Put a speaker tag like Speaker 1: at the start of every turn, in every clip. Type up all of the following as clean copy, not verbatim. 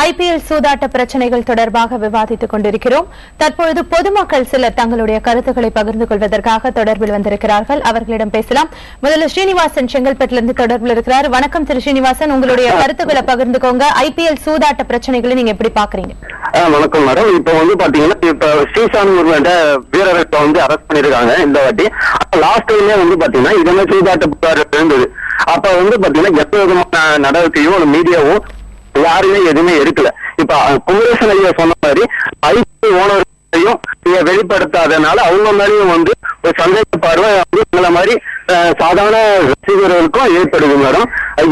Speaker 1: IPL சூதாட்ட பிரச்சனைகள் தொடர்பாக விவாதித்துக் கொண்டிருக்கிறோம். தற்பொழுது பொதுமக்கள் சிலர் தங்களுடைய கருத்துக்களை பகிர்ந்து கொள்வதற்காக தொடர்பில் வந்திருக்கிறார்கள். அவர்களிடம் பேசலாம். முதல்ல ஸ்ரீனிவாசன் செங்கல்பட்டிலிருந்து தொடர்பில் இருக்கிறார். வணக்கம் திரு ஸ்ரீனிவாசன், உங்களுடைய கருத்துக்களை பகிர்ந்துக்கோங்க. ஐபிஎல் சூதாட்ட பிரச்சனைகளை நீங்க எப்படி பாக்குறீங்க?
Speaker 2: வணக்கம் மேடம். இப்ப பாத்தீங்கன்னா இப்ப ஸ்ரீசான் வீரரை அரெஸ்ட் பண்ணிருக்காங்க இந்த வாட்டி. லாஸ்ட் டைம்ல பாத்தீங்கன்னா இதே சூதாட்ட புகார் இருந்தது. அப்ப பாத்தீங்கன்னா எந்த விதமான நடவடிக்கையும் மீடியாவும் யாருமே எதுவுமே எடுக்கல. இப்ப குமரேசன் ஐயா சொன்ன மாதிரி ஐபிஎல் ஓனரையும் வெளிப்படுத்தாதனால அவங்க மேலேயும் ஒரு சந்தேக பார்வை இந்த மாதிரி சாதாரண ரசிகர்களுக்கும் ஏற்படுது மேடம்.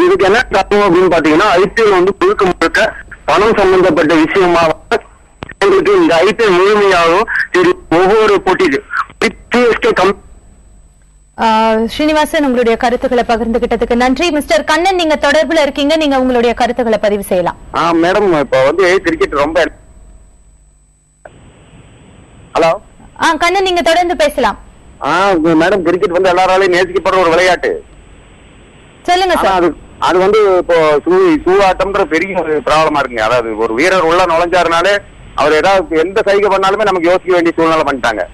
Speaker 2: இதுக்கு என்ன காரணம் அப்படின்னு பாத்தீங்கன்னா ஐபிஎல் முழுக்க முழுக்க பணம் சம்பந்தப்பட்ட விஷயமாக எங்களுக்கு இந்த ஐபிஎல் முழுமையாகவும் ஒவ்வொரு போட்டிக்கு
Speaker 1: ஸ்ரீனிவாசன், உங்களுடைய கருத்துக்களை பகிர்ந்துகிட்டதுக்கு நன்றி. மிஸ்டர் கண்ணன், நீங்க தொடர்புல இருக்கீங்க, நீங்க உங்களுடைய கருத்துக்களை பதிவு செய்யலாம்.
Speaker 2: மேடம், இப்ப கிரிக்கெட் ரொம்ப ஹலோ
Speaker 1: கண்ணன், நீங்க தொடர்ந்து பேசலாம்.
Speaker 2: மேடம், கிரிக்கெட் எல்லாராலையும் நேசிக்கப்படுற ஒரு விளையாட்டு.
Speaker 1: சொல்லுங்க சார்.
Speaker 2: அது இப்போ சூதாட்டம்ன்ற பெரிய ஒரு ப்ராப்ளமா இருக்குங்க. அதாவது ஒரு வீரர் உள்ள நுழைஞ்சாருனாலே அவர் ஏதாவது எந்த சைகை பண்ணாலுமே நமக்கு யோசிக்க வேண்டிய சூழ்நிலை பண்ணிட்டாங்க.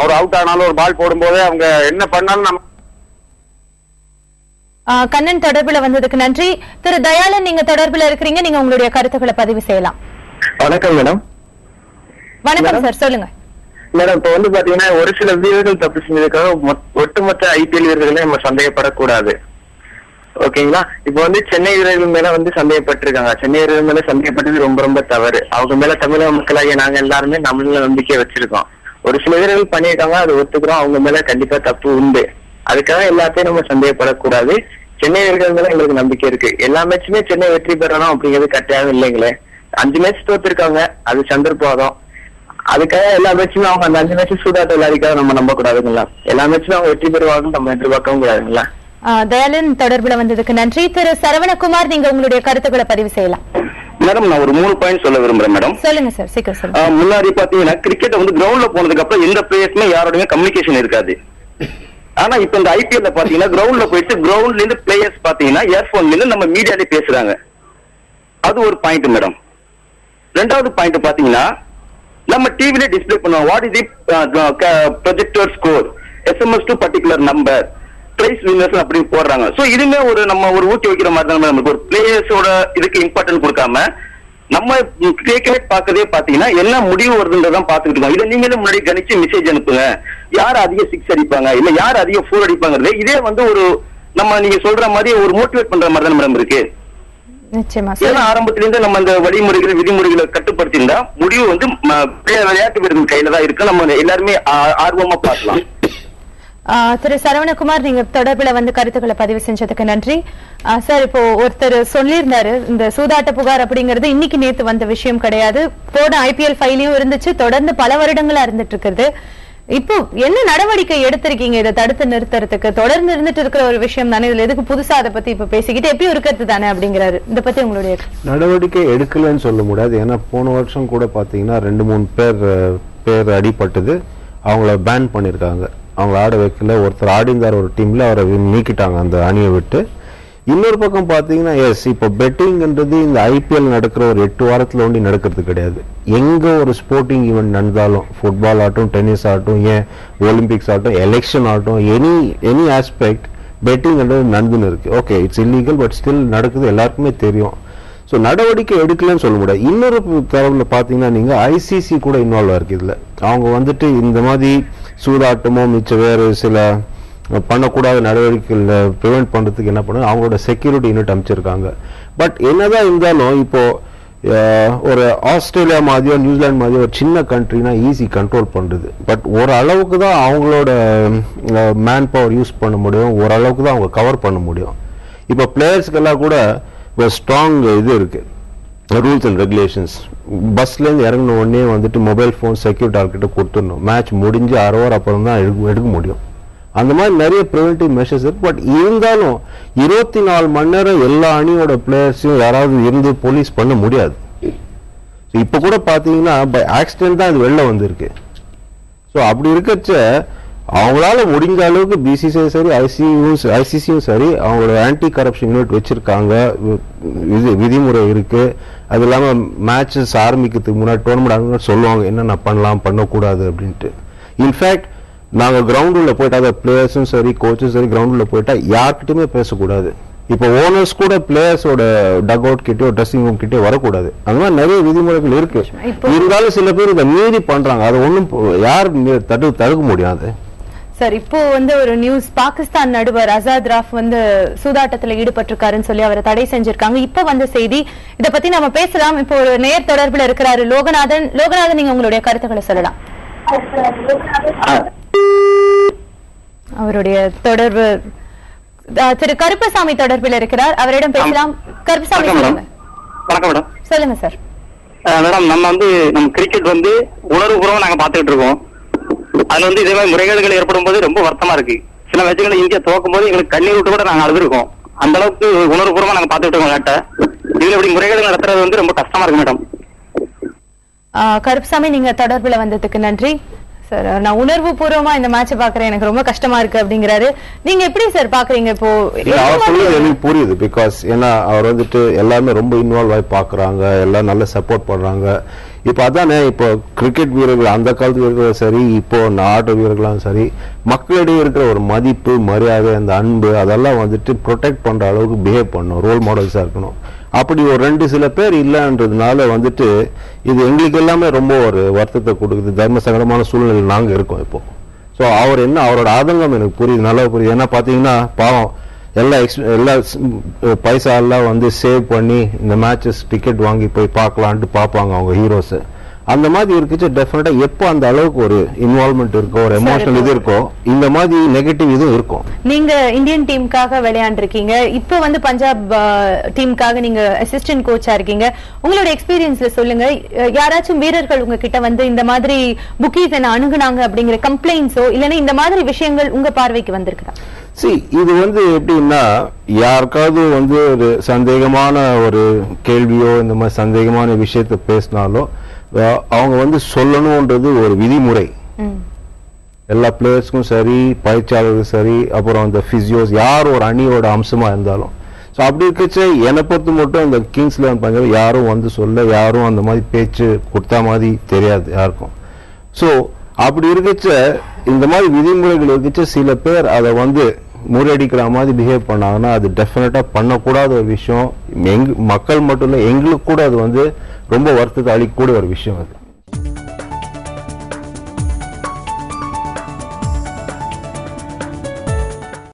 Speaker 2: ஒரு அவுட் ஆனாலும் ஒரு பால் போடும்போதே அவங்க என்ன பண்ணாலும் நம்ம
Speaker 1: கண்ணன் தொடர்புல வந்ததுக்கு நன்றி. திரு தயாளன், நீங்க தொடர்புல இருக்கிறீங்க, நீங்க உங்களுடைய கருத்துக்களை பதிவு செய்யலாம்.
Speaker 2: வணக்கம் மேடம்.
Speaker 1: வணக்கம் சார், சொல்லுங்க
Speaker 2: மேடம். இப்ப பாத்தீங்கன்னா ஒரு சில வீரர்கள் தப்பு செஞ்சதுக்காக ஒட்டுமொத்த ஐபிஎல் வீரர்களே நம்ம சந்தேகப்படக்கூடாது. ஓகேங்களா? இப்ப சென்னை வீரர்கள் மேல சந்தேகப்பட்டிருக்காங்க. சென்னை வீரர்கள் மேல சந்தேகப்பட்டது ரொம்ப ரொம்ப தவறு. அவங்க மேல தமிழக மக்களாகிய நாங்க எல்லாருமே நம்மள நம்பிக்கை வச்சிருக்கோம். ஒரு சில வீரர்கள் பண்ணியிருக்காங்க, அதை ஒத்துக்கிறோம். அவங்க மேல கண்டிப்பா தப்பு உண்டு. அதுக்காக எல்லாத்தையும் நம்ம சந்தேகப்படக்கூடாது. சென்னை வீரர்கள் மேல எங்களுக்கு நம்பிக்கை இருக்கு. எல்லா மேட்சுமே சென்னை வெற்றி பெறணும் அப்படிங்கிறது கட்டாயம் இல்லைங்களே. 5 மேட்ச் தோத்திருக்காங்க, அது சந்தர்ப்பம். அதுக்காக எல்லா மேட்சுமே அவங்க அந்த 5 மேட்ச் சூதாட்ட விளையாடிக்காக நம்ம நம்ப கூடாதுங்களா? எல்லா மேட்சுமே அவங்க வெற்றி பெறுவாங்க நம்ம எதிர்பார்க்கவும் கூடாதுங்களா?
Speaker 1: தயாளன் தொடர்புல வந்ததுக்கு நன்றி. திரு சரவணகுமார், நீங்க உங்களுடைய கருத்துக்களை பதிவு செய்யலாம்.
Speaker 2: மேடம், நான் ஒரு 3 பாயிண்ட் சொல்ல விரும்புறேன் மேடம்.
Speaker 1: சொல்லுங்க சார், சீக்கிரம் சொல்லுங்க.
Speaker 2: முன்னாடி பாத்தீங்கன்னா கிரிக்கெட் கிரவுண்ட்ல போனதுக்கு அப்புறம் எந்த பிளேயர்ஸுமே யாரோடய கம்யூனிகேஷன் இருக்காது. ஆனா இப்ப இந்த ஐபிஎல்ல பாத்தீங்கன்னா கிரவுண்ட்ல போயிட்டு கிரவுண்ட்ல இருந்து பிளேயர்ஸ் பாத்தீங்கன்னா இயர்போன்ல இருந்து நம்ம மீடியாலே பேசுறாங்க. அது ஒரு பாயிண்ட் மேடம். 2வது பாயிண்ட் பாத்தீங்கன்னா நம்ம டிவில டிஸ்பிளே பண்ணுவோம். What is the projector score, SMS to particular number, price winners அப்படி போடுறாங்க. சோ இதுமே நம்ம ஒரு ஊட்டி வைக்கிற மாதிரி தான் நமக்கு ஒரு பிளேயர்ஸோட இதுக்கு இம்பார்ட்டன்ட் கொடுக்காம நம்ம கிரிக்கெட் பாக்கதே பாத்தீங்கன்னா என்ன முடிவு வருதுன்றதான் பாத்துக்கிட்டு இருக்கோம். இதை நீங்களே முன்னாடி கணிச்சு மெசேஜ் அனுப்புங்க. யார் அதிக 6 அடிப்பாங்க, இல்ல யார் அதிக 4 அடிப்பாங்க. இதே ஒரு நம்ம நீங்க சொல்ற மாதிரி ஒரு மோட்டிவேட் பண்ற மாதிரி தான் மேடம் இருக்கு. ஏன்னா ஆரம்பத்துல இருந்து நம்ம இந்த வழிமுறைகள் விதிமுறைகளை கட்டுப்படுத்திருந்தா முடிவு விளையாட்டு வீரர்கள் கையில தான் இருக்கு. நம்ம எல்லாருமே ஆர்வமா பார்க்கலாம்.
Speaker 1: திரு சரவணகுமார், நீங்க தொடர்புல கருத்துக்களை பதிவு செஞ்சதுக்கு நன்றி சார். இப்போ ஒருத்தர் சொல்லியிருந்தாரு, இந்த சூதாட்ட புகார் அப்படிங்கிறது இன்னைக்கு நேத்து வந்த விஷயம் கிடையாது. போன ஐபிஎல் ஃபைலையும் இருந்துச்சு, தொடர்ந்து பல வருடங்களா இருந்துட்டு இருக்குது. இப்போ என்ன நடவடிக்கை எடுத்திருக்கீங்க இதை தடுத்து நிறுத்துறதுக்கு? தொடர்ந்து இருந்துட்டு இருக்கிற ஒரு விஷயம் தானே, இதுல எதுக்கு புதுசா அதை பத்தி இப்ப பேசிக்கிட்டு எப்படி இருக்கிறது தானே அப்படிங்கிறாரு. இதை பத்தி உங்களுடைய
Speaker 3: நடவடிக்கை எடுக்கலன்னு சொல்ல முடியாது. ஏன்னா போன வருஷம் கூட பாத்தீங்கன்னா 2-3 பேர் அடிபட்டது, அவங்கள பேன் பண்ணிருக்காங்க, அவங்கள ஆட வைக்கல. ஒருத்தர் ஆடிந்தார் ஒரு டீம்ல, அவரை நீக்கிட்டாங்க அந்த அணியை விட்டு. இன்னொரு பக்கம் பாத்தீங்கன்னா இப்போ பெட்டிங்ன்றது இந்த ஐபிஎல் நடக்கிற ஒரு 8 வாரத்துல ஒண்டி நடக்கிறது கிடையாது. எங்க ஒரு ஸ்போர்ட்டிங் ஈவெண்ட் நடந்தாலும், ஃபுட்பால் ஆகட்டும், டென்னிஸ் ஆகட்டும், ஏன் ஒலிம்பிக்ஸ் ஆகட்டும், எலெக்ஷன் ஆகட்டும், எனி ஆஸ்பெக்ட் பெட்டிங்ன்றது நடந்துன்னு இருக்கு. Okay, it's illegal, but still நடக்குது, எல்லாருக்குமே தெரியும். ஸோ நடவடிக்கை எடுக்கலன்னு சொல்ல முடியாது. இன்னொரு தரவுல பாத்தீங்கன்னா நீங்க ஐசிசி கூட இன்வால்வ் இருக்கு இதுல. அவங்க இந்த மாதிரி சூதாட்டமோ மிச்ச வேறு சில பண்ணக்கூடாத நடவடிக்கைகளை ப்ரிவென்ட் பண்றதுக்கு என்ன பண்ணுங்க, அவங்களோட செக்யூரிட்டி யூனிட் அமைச்சிருக்காங்க. பட் என்னதான் இருந்தாலும் இப்போ ஒரு ஆஸ்திரேலியா மாதிரியோ நியூசிலாந்து மாதிரியோ ஒரு சின்ன கண்ட்ரினா ஈஸி கண்ட்ரோல் பண்றது. பட் ஓரளவுக்கு தான் அவங்களோட மேன் பவர் யூஸ் பண்ண முடியும், ஓரளவுக்கு தான் அவங்க கவர் பண்ண முடியும். இப்போ பிளேயர்ஸ்க்கெல்லாம் கூட ஒரு ஸ்ட்ராங் இது இருக்கு, ரூல்ஸ் அண்ட் ரெகுலேஷன்ஸ். பஸ்ல இருந்து இறங்கின உடனே மொபைல் போன் செக்யூரிட்டி ஆர்கிட்ட கொடுத்துடணும். மேட்ச் முடிஞ்சு 6 hour அப்புறம் தான் எடுக்க முடியும். அந்த மாதிரி நிறைய ப்ரிவென்டிவ் மெஷர்ஸ் இருக்கு. பட் இருந்தாலும் 24 மணி நேரம் எல்லா அணியோட பிளேயர்ஸையும் யாராவது இருந்து போலீஸ் பண்ண முடியாது. இப்ப கூட பாத்தீங்கன்னா பை ஆக்சிடென்ட் தான் இது வெளில வந்திருக்கு. ஸோ அப்படி இருக்கச்ச அவங்களால முடிஞ்ச அளவுக்கு பிசிசிஐ சரி ஐசிசியும் சரி அவங்களோட ஆன்டி கரப்ஷன் யூனிட் வச்சிருக்காங்க, விதிமுறை இருக்கு. அது இல்லாம மேட்சஸ் ஆரம்பிக்கிறதுக்கு முன்னாடி டோர்னமெண்ட் சொல்லுவாங்க என்னென்ன பண்ணலாம் பண்ணக்கூடாது அப்படின்ட்டு. இன்ஃபேக்ட் நாங்க கிரவுண்ட் உள்ள போயிட்டா, பிளேயர்ஸும் சரி கோச்சும் சரி கிரவுண்ட் உள்ள போயிட்டா யார்கிட்டயுமே பேசக்கூடாது. இப்போ ஓனர்ஸ் கூட பிளேயர்ஸோட டக் அவுட் கிட்டயோ ட்ரெஸ்ஸிங் ரூம் கிட்டயோ வரக்கூடாது. அந்த மாதிரி நிறைய விதிமுறைகள் இருக்கு. இருந்தாலும் சில பேர் இதை மீறி பண்றாங்க. அது ஒண்ணும் யார் தடுக்க முடியாது.
Speaker 1: சார், இப்போ ஒரு நியூஸ், பாகிஸ்தான் நடுவர் அசாத் ராஃப் சூதாட்டத்துல ஈடுபட்டிருக்காருன்னு சொல்லி அவரை தடை செஞ்சிருக்காங்க. இப்ப வந்த செய்தி, இத பத்தி நம்ம பேசலாம். இப்போ ஒரு நேர் தொடர்புல இருக்கிறாரு லோகநாதன். நீங்க உங்களுடைய கருத்துக்களை சொல்லலாம். அவருடைய தொடர்பு திரு கருப்பசாமி தொடர்பில் இருக்கிறார், அவரிடம் பேசலாம். கருப்பசாமி சொல்லுங்க.
Speaker 2: வணக்கம் மேடம்.
Speaker 1: சொல்லுங்க சார்.
Speaker 2: மேடம், நம்ம கிரிக்கெட் உணர்வுபூர்வமா நாங்க பாத்துக்கிட்டு இருக்கோம். அதுல இதே மாதிரி முறைகேடுகள் ஏற்படும் போது ரொம்ப வருத்தமா இருக்கு. சில மேட்சுகளை இந்தியா துவக்கும் போது எங்களுக்கு கண்ணீர் விட்டு கூட நாங்க அழுதுருக்கோம். அந்த அளவுக்கு உணர்வுபூர்வமா நாங்க பாத்துக்கிட்டு இருக்கோம் விளையாட்டை. இதுல இப்படி முறைகேடுகள் நடத்துறது ரொம்ப கஷ்டமா இருக்கு மேடம்.
Speaker 1: கருப்பசாமி, நீங்க தொடர்புல வந்ததுக்கு நன்றி சார். நான் உணர்வு பூர்வமா இந்த மேட்சை பாக்குறேன், எனக்கு ரொம்ப கஷ்டமா இருக்கு அப்படிங்கிறாரு. நீங்க எப்படி சார் பாக்குறீங்க? இப்போ
Speaker 3: அவர் சொல்றது எனக்கு புரியுது. பிகாஸ் ஏன்னா அவர் எல்லாமே ரொம்ப இன்வால்வ் ஆகி பாக்குறாங்க, எல்லாம் நல்ல சப்போர்ட் பண்றாங்க. இப்ப அதானே, இப்போ கிரிக்கெட் வீரர்கள் அந்த காலத்து வீரர்களும் சரி, இப்போ நாட்டு வீரர்களும் சரி, மக்களிடையே இருக்கிற ஒரு மதிப்பு மரியாதை அந்த அன்பு அதெல்லாம் ப்ரொடெக்ட் பண்ற அளவுக்கு பிஹேவ் பண்ணணும், ரோல் மாடல்ஸா இருக்கணும். அப்படி ஒரு சில பேர் இல்லைன்றதுனால இது எங்களுக்கு எல்லாமே ரொம்ப ஒரு வருத்தத்தை கொடுக்குது. தர்ம சங்கடமான சூழ்நிலை நாங்க இருக்கோம் இப்போ. ஸோ அவர் அவரோட ஆதங்கம் எனக்கு புரியுது, நல்லா புரியுது. ஏன்னா பாத்தீங்கன்னா பாவம் எல்லா பைசா எல்லாம் சேவ் பண்ணி இந்த மேட்சஸ் டிக்கெட் வாங்கி போய் பார்க்கலான்ட்டு பார்ப்பாங்க அவங்க ஹீரோஸ். அந்த மாதிரி இருக்குச்சு டெஃபினட்டா எப்போ அந்த அளவுக்கு ஒரு இன்வால்வ்மெண்ட் இருக்கோ, ஒரு எமோஷனல் இது இருக்கோ, இந்த மாதிரி நெகட்டிவ் இதுவும் இருக்கும்.
Speaker 1: நீங்க இந்தியன் டீமுக்காக விளையாண்டுருக்கீங்க, இப்போ பஞ்சாப் டீமுக்காக நீங்க அசிஸ்டன்ட் கோச்சா இருக்கீங்க. உங்களோட எக்ஸ்பீரியன்ஸ்ல சொல்லுங்க, யாராச்சும் வீரர்கள் உங்ககிட்ட இந்த மாதிரி புக்கீஸ் என்ன அணுகுனாங்க அப்படிங்கிற கம்ப்ளைண்ட்ஸோ இல்லைன்னா இந்த மாதிரி விஷயங்கள் உங்க பார்வைக்கு வந்திருக்குதா?
Speaker 3: இது எப்படின்னா, யாருக்காவது ஒரு சந்தேகமான ஒரு கேள்வியோ இந்த மாதிரி சந்தேகமான விஷயத்த பேசினாலோ அவங்க சொல்லணும்ன்றது ஒரு விதிமுறை. எல்லா பிளேயர்ஸ்க்கும் சரி, பயிற்சியாளர்களுக்கும் சரி, அப்புறம் அந்த பிசியோஸ் யார் ஒரு அணியோட அம்சமா இருந்தாலும். ஸோ அப்படி இருக்கச்ச என்னை பொறுத்து மட்டும் இந்த கிங்ஸ் 11 பஞ்சாப் யாரும் சொல்ல, யாரும் அந்த மாதிரி பேச்சு கொடுத்தா மாதிரி தெரியாது யாருக்கும். ஸோ அப்படி இருக்கச்ச இந்த மாதிரி விதிமுறைகள் இருக்கச்ச சில பேர் அதை முறியடிக்கிற மாதிரி பிஹேவ் பண்ணாங்கன்னா அது டெஃபினட்டா பண்ணக்கூடாத ஒரு விஷயம். மக்கள் மட்டும் இல்ல, எங்களுக்கு கூட அது ரொம்ப வருத்தத்தை அளிக்கக்கூடிய ஒரு விஷயம் அது.